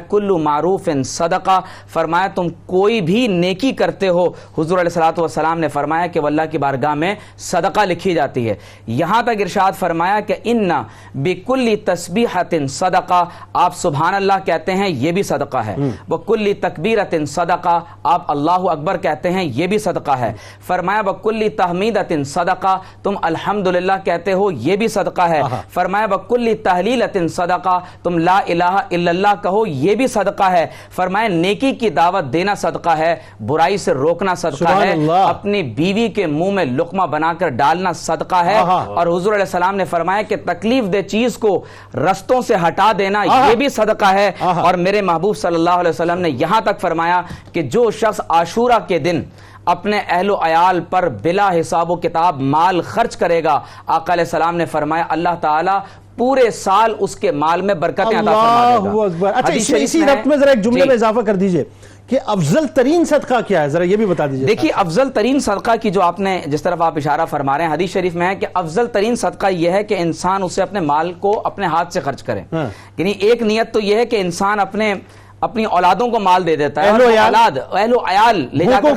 کل معروف صدقہ، فرمایا تم کوئی بھی نیکی کرتے ہو، حضور علیہ الصلوۃ والسلام نے فرمایا کہ وہ اللہ کی بارگاہ میں صدقہ لکھی جاتی ہے۔ یہاں تک ارشاد فرمایا کہ ان بکل تسبیحۃ صدقہ، آپ سبحان اللہ کہتے ہیں یہ بھی صدقہ ہے، وکل تکبیرۃ صدقہ، آپ اللہ اکبر کہتے ہیں یہ بھی صدقہ ہے، فرمایا وکل تحمیدۃ صدقہ، تم الحمدللہ کہتے ہو یہ بھی صدقہ ہے، فرمایا وکل تہلیلۃ صدقہ، تم لا الہ الا اللہ کہو یہ بھی صدقہ ہے، فرمایا نیکی کی دعوت دینا صدقہ ہے، برائی سے روکنا صدقہ ہے، اپنی بیوی کے منہ میں لقمہ بنا کر ڈالنا صدقہ ہے، اور حضور علیہ السلام نے فرمایا کہ تکلیف دہ چیز کو رستوں سے ہٹا دینا یہ بھی صدقہ ہے، اور میرے محبوب صلی اللہ علیہ وسلم نے یہاں تک فرمایا کہ جو شخص عاشورہ کے دن اپنے اہل و عیال پر بلا حساب و کتاب مال خرچ کرے گا، آقا علیہ السلام نے فرمایا اللہ تعالیٰ پورے سال اس کے مال میں برکتیں عطا فرما دے گا۔ اکبر۔ اچھا اسی ربط میں ذرا ایک جملے میں اضافہ کر دیجئے کہ افضل ترین صدقہ کیا ہے، ذرا یہ بھی بتا دیجئے۔ دیکھیے افضل ترین صدقہ کی جو آپ نے جس طرف آپ اشارہ فرما رہے ہیں، حدیث شریف میں ہے کہ افضل ترین صدقہ یہ ہے کہ انسان اسے اپنے مال کو اپنے ہاتھ سے خرچ کرے۔ یعنی ایک نیت تو یہ ہے کہ انسان اپنی اولادوں کو مال دے دیتا ہے، اہل و عیال لے جا کر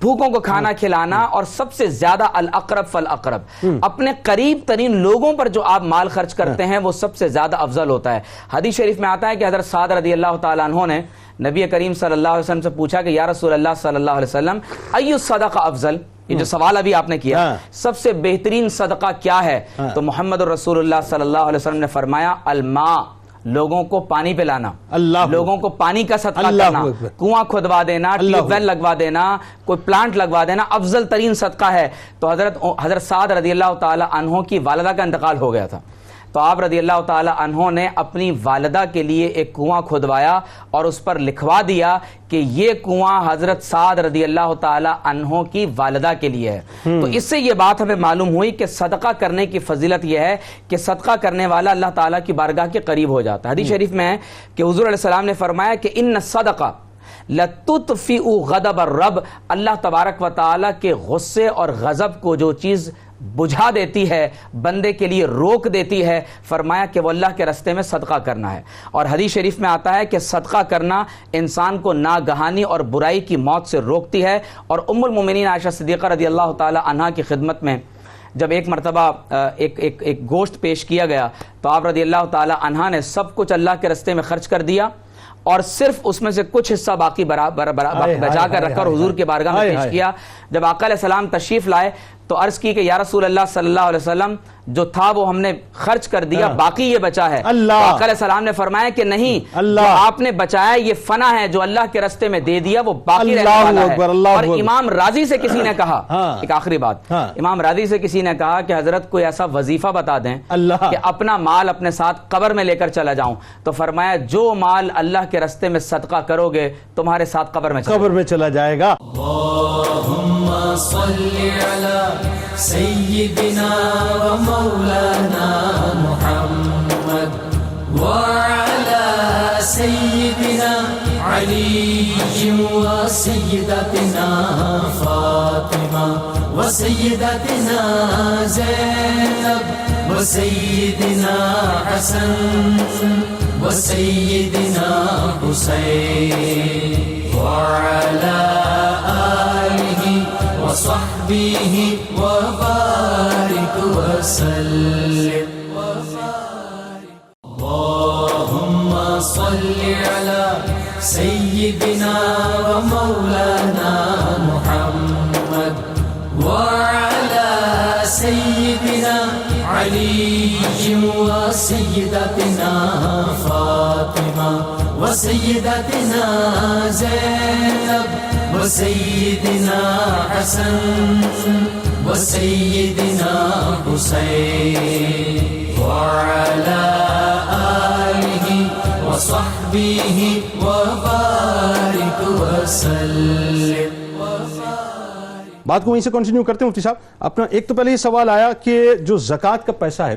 بھوکوں کو کھانا کھلانا، اور سب سے زیادہ الاقرب فالاقرب، اپنے قریب ترین لوگوں پر جو آپ مال خرچ کرتے ہیں وہ سب سے زیادہ افضل ہوتا ہے۔ حدیث شریف میں آتا ہے کہ حضرت سعد رضی اللہ تعالیٰ عنہ نے نبی کریم صلی اللہ علیہ وسلم سے پوچھا کہ یا رسول اللہ صلی اللہ علیہ وسلم ای الصدقہ افضل، یہ جو سوال ابھی آپ نے کیا سب سے بہترین صدقہ کیا ہے، تو محمد الرسول اللہ صلی اللہ علیہ وسلم نے فرمایا الماء، لوگوں کو پانی پلانا، لوگوں کو پانی کا صدقہ کرنا، کنواں کھدوا دینا، ٹیوب ویل لگوا دینا، کوئی پلانٹ لگوا دینا افضل ترین صدقہ ہے۔ تو حضرت سعد رضی اللہ تعالی عنہ کی والدہ کا انتقال ہو گیا تھا، تو آپ رضی اللہ تعالی عنہ نے اپنی والدہ کے لیے ایک کنواں کھدوایا اور اس پر لکھوا دیا کہ یہ کنواں حضرت سعد رضی اللہ تعالی عنہ کی والدہ کے لیے ہے۔ تو اس سے یہ بات ہمیں معلوم ہوئی کہ صدقہ کرنے کی فضیلت یہ ہے کہ صدقہ کرنے والا اللہ تعالیٰ کی بارگاہ کے قریب ہو جاتا ہے۔ حدیث شریف میں ہے کہ حضور علیہ السلام نے فرمایا کہ ان الصدقہ لتطفئ غضب الرب، اللہ تبارک و تعالیٰ کے غصے اور غضب کو جو چیز بجھا دیتی ہے، بندے کے لیے روک دیتی ہے، فرمایا کہ وہ اللہ کے راستے میں صدقہ کرنا ہے۔ اور حدیث شریف میں آتا ہے کہ صدقہ کرنا انسان کو ناگہانی اور برائی کی موت سے روکتی ہے۔ اور ام المومنین عائشہ صدیقہ رضی اللہ تعالی عنہا کی خدمت میں جب ایک مرتبہ ایک گوشت پیش کیا گیا تو آپ رضی اللہ تعالی عنہا نے سب کچھ اللہ کے راستے میں خرچ کر دیا اور صرف اس میں سے کچھ حصہ باقی بچا کر رکھا اور حضور کے بارگاہ میں پیش کیا۔ جب آقا علیہ السلام تشریف لائے تو عرض کی کہ یا رسول اللہ صلی اللہ علیہ وسلم جو تھا وہ ہم نے خرچ کر دیا، باقی یہ بچا ہے۔ تو آقا علیہ السلام نے فرمایا کہ نہیں، جو آپ نے بچایا یہ فنا ہے، جو اللہ کے راستے میں دے دیا وہ باقی رہنے والا ہے۔ اور امام راضی سے کسی نے کہا، ایک آخری بات، امام راضی سے کسی نے کہا کہ حضرت کوئی ایسا وظیفہ بتا دیں کہ اپنا مال اپنے ساتھ قبر میں لے کر چلا جاؤں، تو فرمایا جو مال اللہ کے راستے میں صدقہ کرو گے تمہارے ساتھ قبر میں چلا جائے گا۔ اللهم صل على سيدنا ومولانا محمد وعلى سيدنا علي وسيدتنا فاطمة وسيدتنا زينب وسيدنا حسن وسيدنا حسين وعلى آله وصحبه وبارك وسلم اللهم صل على سيدنا ومولانا محمد وعلى سيدنا علي وسيدتنا فاطمة وسيدتنا زينب وسيدنا حسن وسيدنا حسين وعلى آله وصحبه وبارك وسلم. بات کو وہیں سے کنٹینیو کرتے ہیں مفتی صاحب. اپنا ایک تو پہلے یہ سوال آیا کہ جو زکوٰۃ کا پیسہ ہے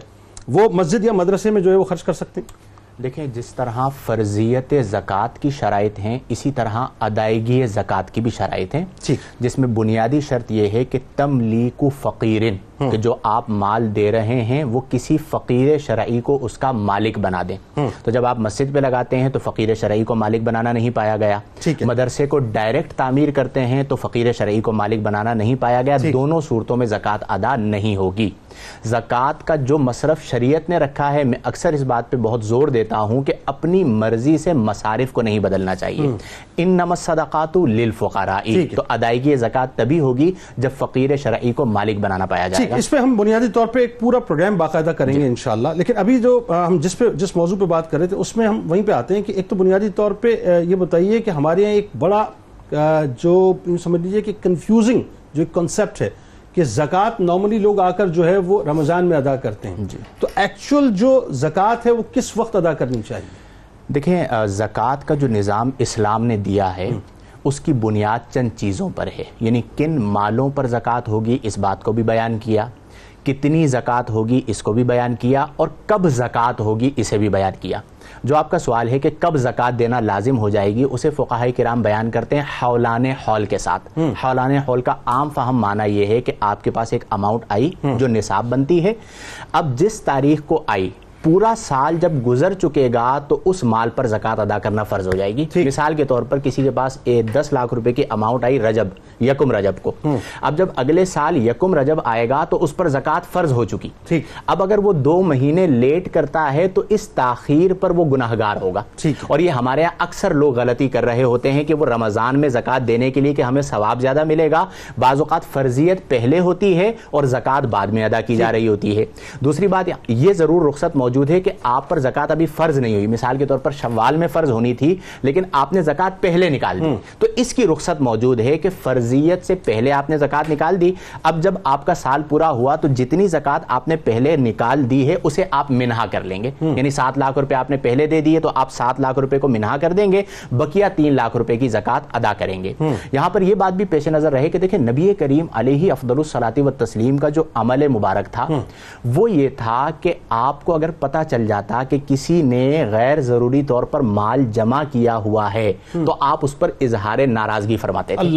وہ مسجد یا مدرسے میں جو ہے وہ خرچ کر سکتے ہیں. دیکھیں جس طرح فرضیت زکوٰۃ کی شرائط ہیں اسی طرح ادائیگی زکوٰۃ کی بھی شرائط ہیں, جس میں بنیادی شرط یہ ہے کہ تملیک فقیرن, کہ جو آپ مال دے رہے ہیں وہ کسی فقیر شرعی کو اس کا مالک بنا دیں. تو جب آپ مسجد پہ لگاتے ہیں تو فقیر شرعی کو مالک بنانا نہیں پایا گیا. مدرسے کو ڈائریکٹ تعمیر کرتے ہیں تو فقیر شرعی کو مالک بنانا نہیں پایا گیا. دونوں صورتوں میں زکوٰۃ ادا نہیں ہوگی. زکوٰۃ کا جو مصرف شریعت نے رکھا ہے, میں اکثر اس بات پہ بہت زور دیتا ہوں کہ اپنی مرضی سے مصارف کو نہیں بدلنا چاہیے. انما الصدقات للفقراء, تو ادائیگی زکوٰۃ تبھی ہوگی جب فقیر شرعی کو مالک بنانا پایا جائے گا. اس پہ ہم بنیادی طور پہ ایک پورا پروگرام باقاعدہ کریں گے انشاءاللہ. لیکن ابھی جو ہم جس موضوع پہ بات کر رہے تھے اس میں ہم وہیں پہ آتے ہیں کہ ایک تو بنیادی طور پہ یہ بتائیے کہ ہمارے یہاں ایک بڑا جو سمجھ لیجیے کہ کنفیوزنگ جو ایک کنسیپٹ ہے کہ زکوٰۃ نارملی لوگ آ کر جو ہے وہ رمضان میں ادا کرتے ہیں, تو ایکچول جو زکوٰۃ ہے وہ کس وقت ادا کرنی چاہیے؟ دیکھیں زکوٰۃ کا جو نظام اسلام نے دیا ہے اس کی بنیاد چند چیزوں پر ہے. یعنی کن مالوں پر زکوٰۃ ہوگی اس بات کو بھی بیان کیا, کتنی زکوٰۃ ہوگی اس کو بھی بیان کیا, اور کب زکوٰۃ ہوگی اسے بھی بیان کیا. جو آپ کا سوال ہے کہ کب زکوٰۃ دینا لازم ہو جائے گی, اسے فقہاء کرام بیان کرتے ہیں حولان حول کے ساتھ. حولان حول کا عام فہم معنی یہ ہے کہ آپ کے پاس ایک اماؤنٹ آئی جو نصاب بنتی ہے. اب جس تاریخ کو آئی پورا سال جب گزر چکے گا تو اس مال پر زکوٰۃ ادا کرنا فرض ہو جائے گی. مثال کے طور پر کسی کے پاس 10 لاکھ روپے کی اماؤنٹ آئی یکم رجب کو. اب جب اگلے سال یکم رجب آئے گا تو اس پر زکوٰۃ فرض ہو چکی. اب اگر وہ 2 مہینے لیٹ کرتا ہے تو اس تاخیر پر وہ گناہگار ہوگا. اور یہ ہمارے یہاں اکثر لوگ غلطی کر رہے ہوتے ہیں کہ وہ رمضان میں زکوٰۃ دینے کے لیے کہ ہمیں ثواب زیادہ ملے گا, بعض اوقات فرضیت پہلے ہوتی ہے اور زکوٰۃ بعد میں ادا کی جا رہی ہوتی ہے. دوسری بات یہ ضرور رخصت موجود ہے کہ آپ پر زکوٰۃ ابھی فرض نہیں ہوئی. مثال کے طور پر شوال میں فرض ہونی تھی لیکن آپ نے زکوٰۃ پہلے نکال دی, تو اس کی رخصت موجود ہے کہ فرضیت سے پہلے آپ نے زکوٰۃ نکال دی. اب جب آپ کا سال پورا ہوا تو جتنی زکوٰۃ آپ نے پہلے نکال دی ہے اسے آپ منہا کر لیں گے. یعنی 7 لاکھ روپے آپ نے پہلے دے دیے تو آپ 7 لاکھ روپے کو منہا کر دیں گے, بقیہ 3 لاکھ روپے کی زکوٰۃ ادا کریں گے. یہاں پر یہ بات بھی پیش نظر رہے کہ دیکھیں نبی کریم علیہ افضل الصلاۃ والتسلیم کا جو عمل مبارک تھا وہ یہ تھا کہ آپ کو اگر پتہ چل جاتا کہ کسی نے غیر ضروری طور پر مال جمع کیا ہوا ہے تو آپ اس پر اظہار ناراضگی فرماتے تھے.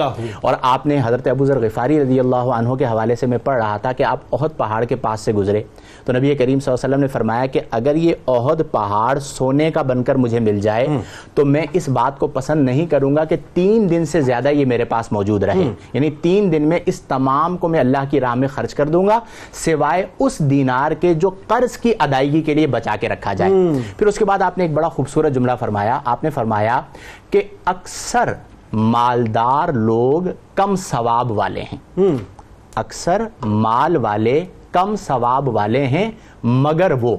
اور آپ نے حضرت ابو ذر غفاری رضی اللہ عنہ کے حوالے سے میں پڑھ رہا تھا کہ آپ احد پہاڑ کے پاس سے گزرے تو نبی کریم صلی اللہ علیہ وسلم نے فرمایا کہ اگر یہ احد پہاڑ سونے کا بن کر مجھے مل جائے تو میں اس بات کو پسند نہیں کروں گا کہ 3 دن سے زیادہ یہ میرے پاس موجود رہے. یعنی 3 دن میں اس تمام کو میں اللہ کی راہ میں خرچ کر دوں گا سوائے اس دینار کے جو قرض کی ادائیگی کے لیے بچا کے رکھا جائے. پھر اس کے بعد آپ نے ایک بڑا خوبصورت جملہ فرمایا. آپ نے فرمایا کہ اکثر مالدار لوگ کم ثواب والے ہیں, اکثر مال والے کم ثواب والے ہیں مگر وہ.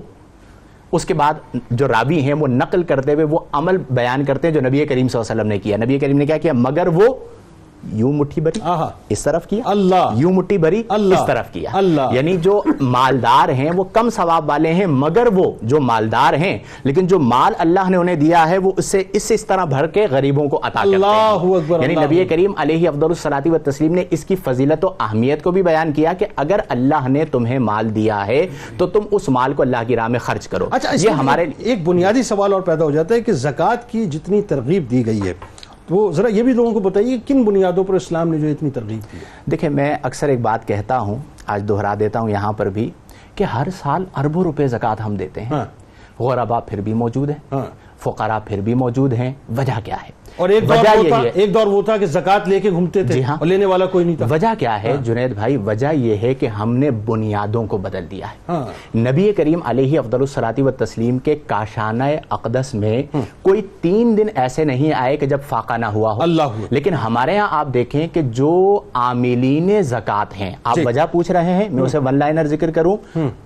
اس کے بعد جو راوی ہیں وہ نقل کرتے ہوئے وہ عمل بیان کرتے ہیں جو نبی کریم صلی اللہ علیہ وسلم نے کیا. نبی کریم نے کیا کیا؟ مگر وہ یوں مٹھی بھری اس طرف کیا, اللہ یوں مٹھی بھری اس طرف کیا. اللہ یعنی جو مالدار ہیں وہ کم ثواب والے ہیں مگر وہ جو مالدار ہیں لیکن جو مال اللہ نے انہیں دیا ہے وہ اس طرح بھر کے غریبوں کو عطا کرتے ہیں. یعنی نبی کریم علیہ افضل الصلاۃ والتسلیم نے اس کی فضیلت و اہمیت کو بھی بیان کیا کہ اگر اللہ نے تمہیں مال دیا ہے تو تم اس مال کو اللہ کی راہ میں خرچ کرو. اچھا, یہ ہمارے ایک بنیادی سوال اور پیدا ہو جاتا ہے کہ زکوٰۃ کی جتنی ترغیب دی گئی ہے وہ ذرا یہ بھی لوگوں کو بتائیے کن بنیادوں پر اسلام نے جو اتنی ترغیب دی ہے. دیکھیں میں اکثر ایک بات کہتا ہوں, آج دہرا دیتا ہوں یہاں پر بھی, کہ ہر سال اربوں روپے زکوٰۃ ہم دیتے ہیں. غربا پھر بھی موجود ہیں, فقراء پھر بھی موجود ہیں. وجہ کیا ہے؟ اور ایک دور وہ تھا کہ زکوٰۃ لے کے گھومتے تھے اور لینے والا کوئی نہیں تھا. وجہ کیا ہے جنید بھائی؟ وجہ یہ ہے کہ ہم نے بنیادوں کو بدل دیا ہے. نبی کریم علیہ افضل الصلاۃ والتسلیم کے کاشانہ اقدس میں کوئی 3 دن ایسے نہیں آئے کہ جب فاقہ نہ ہوا ہو. لیکن ہمارے یہاں آپ دیکھیں کہ جو عاملین زکوٰۃ ہیں, آپ وجہ پوچھ رہے ہیں, میں اسے 1 لائنر ذکر کروں,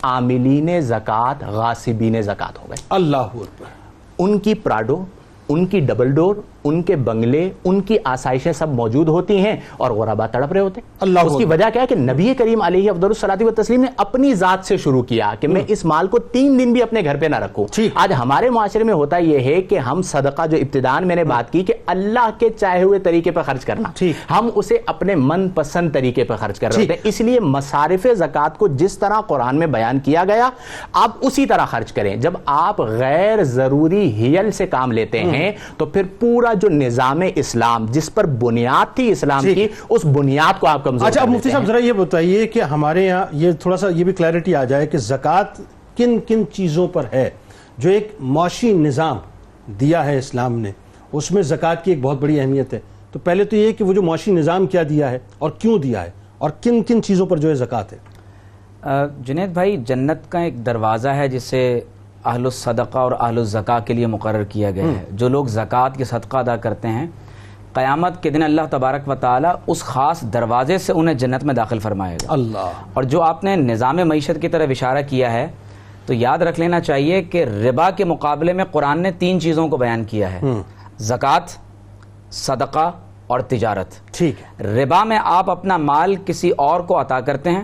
عاملین زکوٰۃ غاصبین زکوٰۃ ہو گئے. اللہ اکبر. ان کی پراڈو, ان کی ڈبل ڈور، ان کے بنگلے، ان کی آسائشیں سب موجود ہوتی ہیں اور غربا تڑپ رہے ہوتے ہیں. اس کی وجہ کیا ہے کہ نبی کریم علیہ افضل الصلاۃ والتسلیم نے اپنی ذات سے شروع کیا کہ میں اس مال کو 3 دن بھی اپنے گھر پہ نہ رکھوں. آج ہمارے معاشرے میں ہوتا یہ ہے کہ ہم صدقہ جو ابتداءً میں نے بات کی کہ اللہ کے چاہے ہوئے طریقے پہ خرچ کرنا، ہم اسے اپنے من پسند طریقے پہ خرچ کر رہے ہوتے ہیں. اس لیے مصارف زکوٰۃ کو جس طرح قرآن میں بیان کیا گیا آپ اسی طرح خرچ کریں. جب آپ غیر ضروری ہیل سے کام لیتے ہیں تو پھر پورا جو نظام اسلام جس پر بنیاد تھی اسلام کی، اس بنیاد کو آپ کمزور. اچھا اب مفتی صاحب ذرا یہ بتائیے کہ ہمارے یہاں یہ تھوڑا سا یہ بھی کلیئرٹی آ جائے کہ زکوٰۃ کن کن چیزوں پر ہے جو ایک معاشی نظام دیا ہے اسلام نے، اس میں زکوٰۃ کی ایک بہت بڑی اہمیت ہے. تو پہلے تو یہ کہ وہ جو معاشی نظام کیا دیا ہے اور کیوں دیا ہے اور کن کن چیزوں پر جو ہے زکوٰۃ ہے. جنید بھائی، جنت کا ایک دروازہ ہے جسے اہل الصدقہ اور اہل الزکاہ کے لیے مقرر کیا گیا ہے. جو لوگ زکوٰۃ کے صدقہ ادا کرتے ہیں قیامت کے دن اللہ تبارک و تعالیٰ اس خاص دروازے سے انہیں جنت میں داخل فرمائے گا. اللہ. اور جو آپ نے نظام معیشت کی طرف اشارہ کیا ہے تو یاد رکھ لینا چاہیے کہ ربا کے مقابلے میں قرآن نے 3 چیزوں کو بیان کیا ہے: زکوٰۃ، صدقہ اور تجارت. ٹھیک ہے. ربا میں آپ اپنا مال کسی اور کو عطا کرتے ہیں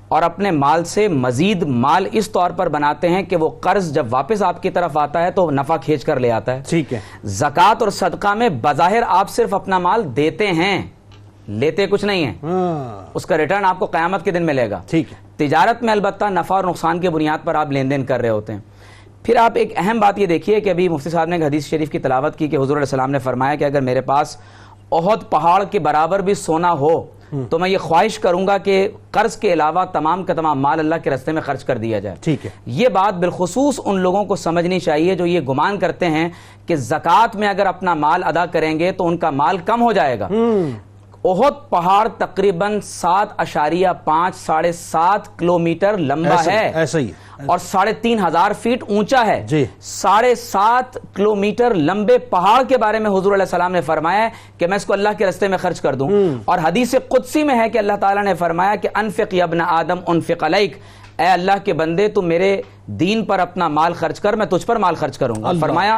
اور اپنے مال سے مزید مال اس طور پر بناتے ہیں کہ وہ قرض جب واپس آپ کی طرف آتا ہے تو نفع کھینچ کر لے آتا ہے. ٹھیک ہے. زکوٰۃ اور صدقہ میں بظاہر آپ صرف اپنا مال دیتے ہیں، لیتے کچھ نہیں ہیں، اس کا ریٹرن آپ کو قیامت کے دن ملے گا. ٹھیک ہے. تجارت میں البتہ نفع اور نقصان کی بنیاد پر آپ لین دین کر رہے ہوتے ہیں. پھر آپ ایک اہم بات یہ دیکھیے کہ ابھی مفتی صاحب نے ایک حدیث شریف کی تلاوت کی کہ حضور علیہ السلام نے فرمایا کہ اگر میرے پاس احد پہاڑ کے برابر بھی سونا ہو تو میں یہ خواہش کروں گا کہ قرض کے علاوہ تمام کا تمام مال اللہ کے راستے میں خرچ کر دیا جائے. ٹھیک ہے. یہ بات بالخصوص ان لوگوں کو سمجھنی چاہیے جو یہ گمان کرتے ہیں کہ زکوٰۃ میں اگر اپنا مال ادا کریں گے تو ان کا مال کم ہو جائے گا. احد پہاڑ تقریباً 7.5 ساڑھے 7 کلومیٹر لمبا ہے، ایسا ہی اور 3,500 فیٹ اونچا ہے. جی. 7.5 کلومیٹر لمبے پہاڑ کے بارے میں حضور علیہ السلام نے فرمایا کہ میں اس کو اللہ کے راستے میں خرچ کر دوں. اور حدیث قدسی میں ہے کہ اللہ تعالیٰ نے فرمایا کہ انفق یا ابن آدم انفق علیک، اے اللہ کے بندے تو میرے دین پر اپنا مال خرچ کر، میں تجھ پر مال خرچ کروں گا. فرمایا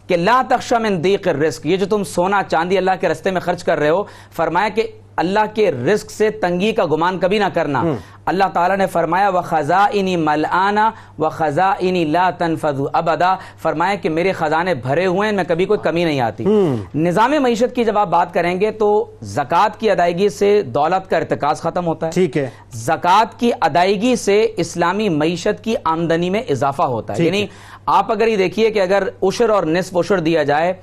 کہ لا تخشى من ضيق الرزق، یہ جو تم سونا چاندی اللہ کے راستے میں خرچ کر رہے ہو، فرمایا کہ اللہ کے رزق سے تنگی کا گمان کبھی نہ کرنا. اللہ تعالیٰ نے فرمایا وَخَزَائِنِ مَلْآنَ وَخَزَائِنِ لَا تَنْفَذُ أَبَدًا، فرمایا کہ میرے خزانے بھرے ہوئے ہیں، میں کبھی کوئی کمی نہیں آتی. نظام معیشت کی جب آپ بات کریں گے تو زکوٰۃ کی ادائیگی سے دولت کا ارتکاز ختم ہوتا ہے. ٹھیک ہے. زکوٰۃ کی ادائیگی سے اسلامی معیشت کی آمدنی میں اضافہ ہوتا ہے. یعنی آپ اگر یہ دیکھیے کہ اگر عشر اور نصف عشر دیا جائے،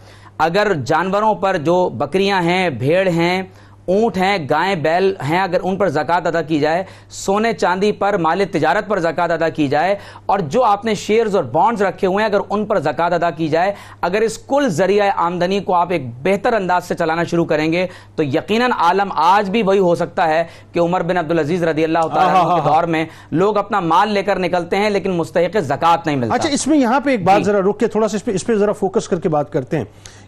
اگر جانوروں پر جو بکریاں ہیں، بھیڑ ہیں، اونٹ ہیں، گائیں بیل ہیں، اگر ان پر زکوٰۃ ادا کی جائے، سونے چاندی پر، مال تجارت پر زکوٰۃ ادا کی جائے، اور جو آپ نے شیئرز اور بانڈز رکھے ہوئے ہیں اگر ان پر زکوٰۃ ادا کی جائے، اگر اس کل ذریعہ آمدنی کو آپ ایک بہتر انداز سے چلانا شروع کریں گے تو یقیناً عالم آج بھی وہی ہو سکتا ہے کہ عمر بن عبدالعزیز رضی اللہ تعالیٰ عنہ کے دور میں لوگ اپنا مال لے کر نکلتے ہیں لیکن مستحق زکوٰۃ نہیں ملتا. اچھا اس میں یہاں پہ ایک بات ذرا رک کے تھوڑا سا اس پہ ذرا فوکس کر کے بات کرتے ہیں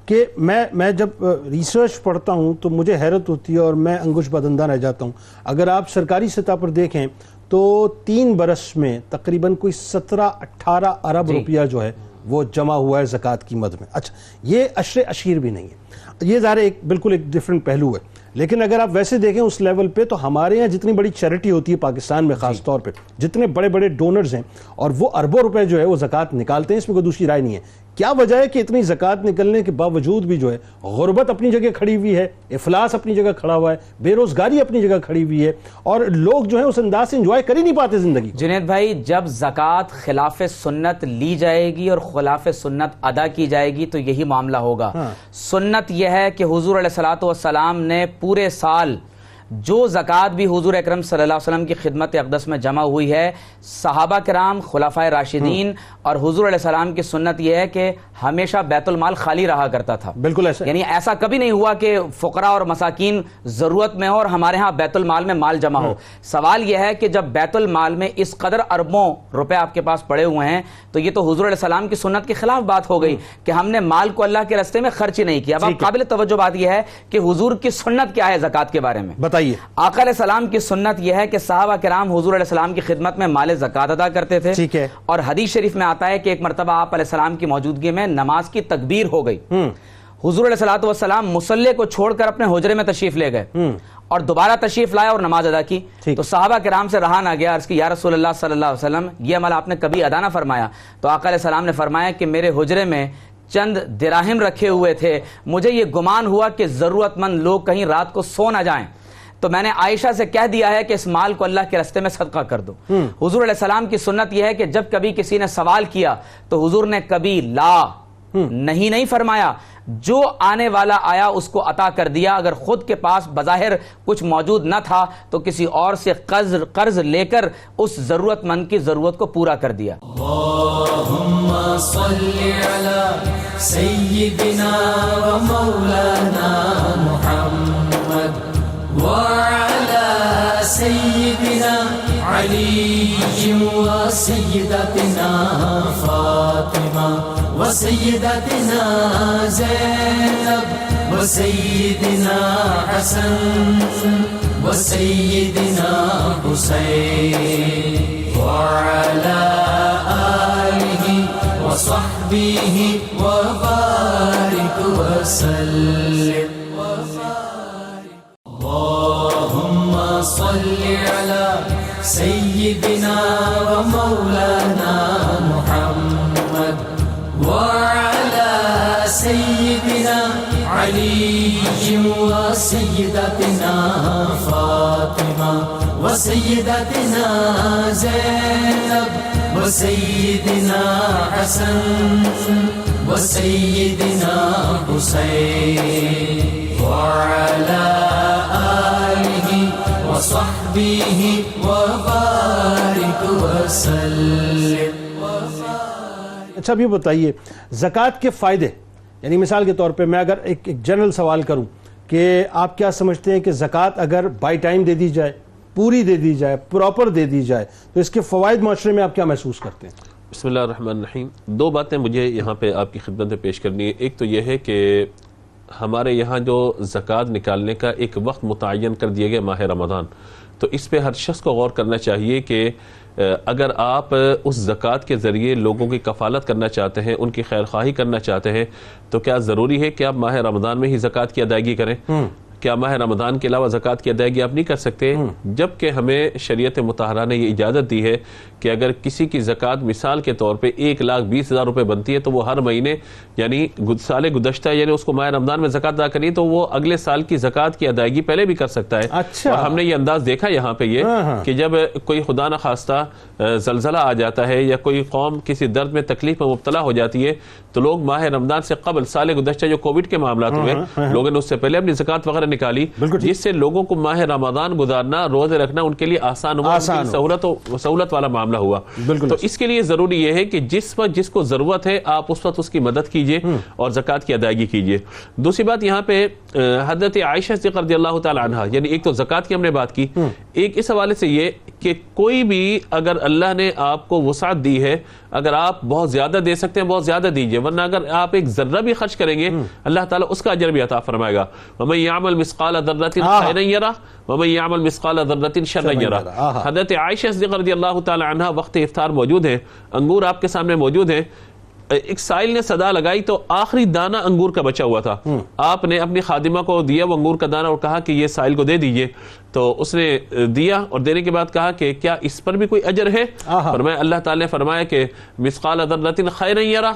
کہ میں جب ریسرچ پڑھتا ہوں تو مجھے حیرت ہوتی ہے اور میں انگوش بدندہ رہ جاتا ہوں. اگر آپ سرکاری سطح پر دیکھیں تو 3 برس میں تقریباً کوئی 17-18 ارب روپیہ جو ہے وہ جمع ہوا ہے زکوٰۃ کی مد میں. اچھا یہ عشر عشیر بھی نہیں ہے، یہ ظاہر ایک بالکل ایک ڈیفرنٹ پہلو ہے. لیکن اگر آپ ویسے دیکھیں اس لیول پہ تو ہمارے یہاں جتنی بڑی چیریٹی ہوتی ہے پاکستان میں خاص طور پہ، جتنے بڑے بڑے ڈونرز ہیں اور وہ اربوں روپے جو ہے وہ زکوٰۃ نکالتے ہیں، اس میں کوئی دوسری رائے نہیں ہے. کیا وجہ ہے کہ اتنی زکوٰۃ نکلنے کے باوجود بھی جو ہے غربت اپنی جگہ کھڑی ہوئی ہے، افلاس اپنی جگہ کھڑا ہوا ہے، بے روزگاری اپنی جگہ کھڑی ہوئی ہے اور لوگ جو ہے اس انداز سے انجوائے کر ہی نہیں پاتے زندگی. جنید بھائی جب زکوٰۃ خلاف سنت لی جائے گی اور خلاف سنت ادا کی جائے گی تو یہی معاملہ ہوگا. سنت یہ ہے کہ حضور علیہ الصلوۃ والسلام نے پورے سال جو زکوٰۃ بھی حضور اکرم صلی اللہ علیہ وسلم کی خدمت اقدس میں جمع ہوئی ہے، صحابہ کرام، خلفائے راشدین اور حضور علیہ السلام کی سنت یہ ہے کہ ہمیشہ بیت المال خالی رہا کرتا تھا. بالکل ایسا، یعنی ایسا کبھی نہیں ہوا کہ فقراء اور مساکین ضرورت میں ہو اور ہمارے ہاں بیت المال میں مال جمع ہو. سوال یہ ہے کہ جب بیت المال میں اس قدر اربوں روپے آپ کے پاس پڑے ہوئے ہیں تو یہ تو حضور علیہ السلام کی سنت کے خلاف بات ہو گئی کہ ہم نے مال کو اللہ کے راستے میں خرچ ہی نہیں کیا. اب قابل توجہ بات یہ ہے کہ حضور کی سنت کیا ہے زکوٰۃ کے بارے میں. بتائیے. آقا علیہ السلام کی سنت یہ ہے کہ صحابہ کرام حضور علیہ السلام کی خدمت میں مال زکوٰۃ ادا کرتے تھے. ٹھیک ہے. اور حدیث شریف میں آتا ہے کہ ایک مرتبہ آپ علیہ السلام کی موجودگی میں نماز کی تکبیر ہو گئی. حضور علیہ الصلوۃ والسلام مصلی کو چھوڑ کر اپنے حجرے میں تشریف لے گئے اور دوبارہ تشریف لائے اور نماز ادا کی. تو صحابہ کرام سے رہا نہ گیا، عرض کی یا رسول اللہ صلی اللہ علیہ وسلم یہ عمل آپ نے کبھی ادا نہ فرمایا؟ تو آقا علیہ السلام نے فرمایا کہ میرے حجرے میں چند دراہم رکھے ہوئے تھے، مجھے یہ گمان ہوا کہ ضرورت مند لوگ کہیں رات کو سو نہ جائیں، تو میں نے عائشہ سے کہہ دیا ہے کہ اس مال کو اللہ کے راستے میں صدقہ کر دو. حضور علیہ السلام کی سنت یہ ہے کہ جب کبھی کسی نے سوال کیا تو حضور نے کبھی لا نہیں فرمایا، جو آنے والا آیا اس کو عطا کر دیا. اگر خود کے پاس بظاہر کچھ موجود نہ تھا تو کسی اور سے قرض لے کر اس ضرورت مند کی ضرورت کو پورا کر دیا. اللهم صل على سيدنا ومولانا محمد وعلى سيدنا علي وسيدتنا فاطمة وسيدتنا زينب وسيدنا حسن وسيدنا حسين وعلى آله وصحبه وبارك وسلم. اللهم صل على سيدنا ومولانا محمد وعلى سيدنا علي وسيدتنا فاطمة وسيدتنا زينب وسيدنا حسن وسيدنا حسين وعلى آله وصحبه وبارك وسلم. اچھا اب یہ بتائیے زکوٰۃ کے فائدے، یعنی مثال کے طور پہ میں اگر ایک جنرل سوال کروں کہ آپ کیا سمجھتے ہیں کہ زکوٰۃ اگر بائی ٹائم دے دی جائے، پوری دے دی جائے، پراپر دے دی جائے تو اس کے فوائد معاشرے میں آپ کیا محسوس کرتے ہیں؟ بسم اللہ الرحمن الرحیم. دو باتیں مجھے یہاں پہ آپ کی خدمت میں پیش کرنی ہے. ایک تو یہ ہے کہ ہمارے یہاں جو زکوٰۃ نکالنے کا ایک وقت متعین کر دیا گیا ماہ رمضان، تو اس پہ ہر شخص کو غور کرنا چاہیے کہ اگر آپ اس زکوٰۃ کے ذریعے لوگوں کی کفالت کرنا چاہتے ہیں، ان کی خیر خواہی کرنا چاہتے ہیں، تو کیا ضروری ہے کہ آپ ماہ رمضان میں ہی زکوٰۃ کی ادائیگی کریں؟ کیا ماہ رمضان کے علاوہ زکوٰۃ کی ادائیگی آپ نہیں کر سکتے؟ جبکہ ہمیں شریعت مطہرہ نے یہ اجازت دی ہے کہ اگر کسی کی زکوٰۃ مثال کے طور پہ 1,20,000 روپے بنتی ہے تو وہ ہر مہینے یعنی سال گزشتہ یعنی اس کو ماہ رمضان میں زکوٰۃ ادا کرنی تو وہ اگلے سال کی زکوٰۃ کی ادائیگی پہلے بھی کر سکتا ہے. اچھا. اور ہم نے یہ انداز دیکھا یہاں پہ یہ کہ جب کوئی خدا نخواستہ زلزلہ آ جاتا ہے یا کوئی قوم کسی درد میں تکلیف میں مبتلا ہو جاتی ہے تو لوگ ماہ رمضان سے قبل سال گزشتہ جو کووڈ کے معاملات ہوئے لوگوں نے اس سے پہلے اپنی زکوٰۃ وغیرہ نکالی، جس سے لوگوں کو ماہ رمضان گزارنا، روزے رکھنا ان کے لیے آسان ہوا، سہولت والا معاملہ ہوا. تو اس کے لیے ضروری یہ ہے کہ جس وقت جس کو ضرورت ہے آپ اس وقت اس کی مدد کیجئے اور زکوٰۃ کی ادائیگی کیجئے. دوسری بات یہاں پہ حضرت عائشہ صدیقہ رضی اللہ تعالی عنہا، یعنی ایک تو زکوٰۃ کی ہم نے بات کی، ایک اس حوالے سے یہ کہ کوئی بھی اگر اللہ نے آپ کو وسعت دی ہے، اگر آپ بہت زیادہ دے سکتے ہیں بہت زیادہ دیجئے، ورنہ اگر آپ ایک ذرہ بھی خرچ کریں گے اللہ تعالیٰ اس کا اجر بھی عطا فرمائے گا. وَمَن يَعْمَلْ مِثْقَالَ ذَرَّةٍ خَيْرًا يَرَهُ وَمَن يَعْمَلْ مِثْقَالَ ذَرَّةٍ شَرًّا يَرَهُ. حضرت عائشہ صدیقہ رضی اللہ تعالی عنہا وقت افطار موجود ہیں، انگور آپ کے سامنے موجود ہیں، ایک سائل نے صدا لگائی تو آخری دانہ انگور کا بچا ہوا تھا. آپ نے اپنی خادمہ کو دیا وہ انگور کا دانہ اور کہا کہ یہ سائل کو دے دیجئے. تو اس نے دیا اور دینے کے بعد کہا کہ کیا اس پر بھی کوئی اجر ہے؟ فرمایا اللہ تعالی نے فرمایا کہ مثقال ذرۃ خیرا یرہ.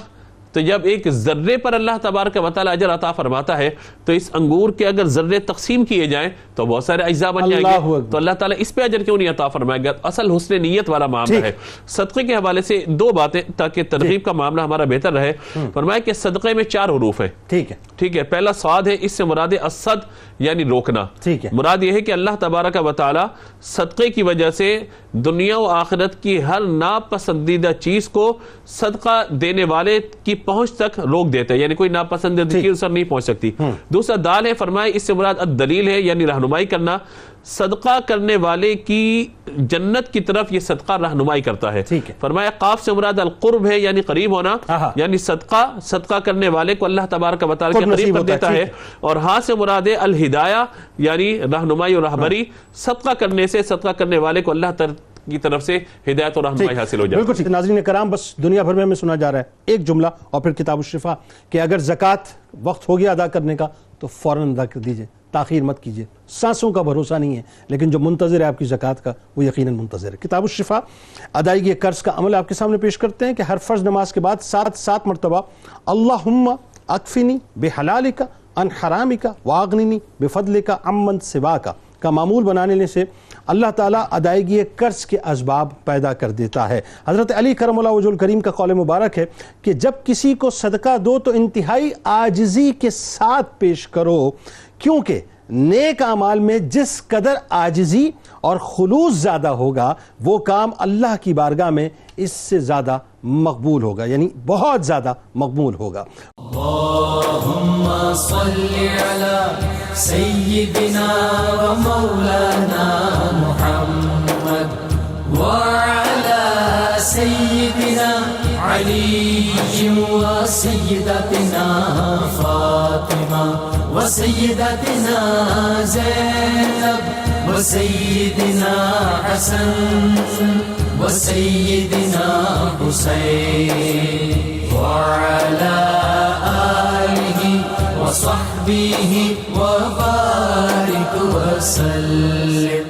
تو جب ایک ذرے پر اللہ تبارک و تعالی اجر عطا فرماتا ہے تو اس انگور کے اگر ذرے تقسیم کیے جائیں تو بہت سارے اجزاء بن جائیں گے. تو اللہ تعالیٰ اس پہ اجر کیوں نہیں عطا فرمائے گا؟ اصل حسن نیت والا معاملہ ہے. صدقے کے حوالے سے دو باتیں تاکہ ترغیب کا معاملہ ہمارا بہتر رہے. فرمایا کہ صدقے میں 4 حروف ہیں. ٹھیک ہے. پہلا صاد ہے، اس سے مراد ہے الصد یعنی روکنا. مراد یہ ہے کہ اللہ تبارک و تعالی صدقے کی وجہ سے دنیا و آخرت کی ہر ناپسندیدہ چیز کو صدقہ دینے والے کی پہنچ تک روک دیتے ہیں، یعنی کوئی ناپسندیدہ چیز سر نہیں پہنچ سکتی. دوسرا دال ہے، فرمائے اس سے مراد الدلیل ہے، یعنی رہنمائی کرنا. صدقہ کرنے والے کی جنت کی طرف یہ صدقہ رہنمائی کرتا ہے. فرمایا قاف سے مراد القرب ہے، یعنی قریب ہونا، یعنی صدقہ کرنے والے کو اللہ تبارک و تعالی کے قریب کر دیتا ہے. اور ہاں سے مراد ہے الہدایہ، یعنی رہنمائی اور رہبری. صدقہ کرنے سے صدقہ کرنے والے کو اللہ کی طرف سے ہدایت اور رہنمائی حاصل ہو جاتی ہے. بالکل. ناظرین کرام، بس دنیا بھر میں ہمیں سنا جا رہا ہے ایک جملہ اور پھر کتاب الشفا کہ اگر زکوٰۃ وقت ہو گیا ادا کرنے کا تو فوراً ادا کر دیجئے، تاخیر مت کیجئے. سانسوں کا بھروسہ نہیں ہے، لیکن جو منتظر ہے آپ کی زکوٰۃ کا وہ یقیناً منتظر ہے. کتاب الشفا ادائیگی قرض کا عمل آپ کے سامنے پیش کرتے ہیں کہ ہر فرض نماز کے بعد 7 مرتبہ اللہم اکفنی بحلالک عن حرامک واغننی بفضلک عمن سواک کا معمول بنانے سے اللہ تعالیٰ ادائیگی قرض کے اسباب پیدا کر دیتا ہے. حضرت علی کرم اللہ وجہ الکریم کا قول مبارک ہے کہ جب کسی کو صدقہ دو تو انتہائی عاجزی کے ساتھ پیش کرو، کیونکہ نیک اعمال میں جس قدر عاجزی اور خلوص زیادہ ہوگا وہ کام اللہ کی بارگاہ میں اس سے زیادہ مقبول ہوگا، یعنی بہت زیادہ مقبول ہوگا. اللہم صلی علی سیدنا و مولانا محمد وعلی سیدنا علی و سیدتنا فاطمہ و سیدتنا زینب و سیدنا حسن و سیدنا حسین وعلى آله وصحبه وبارك وسلم.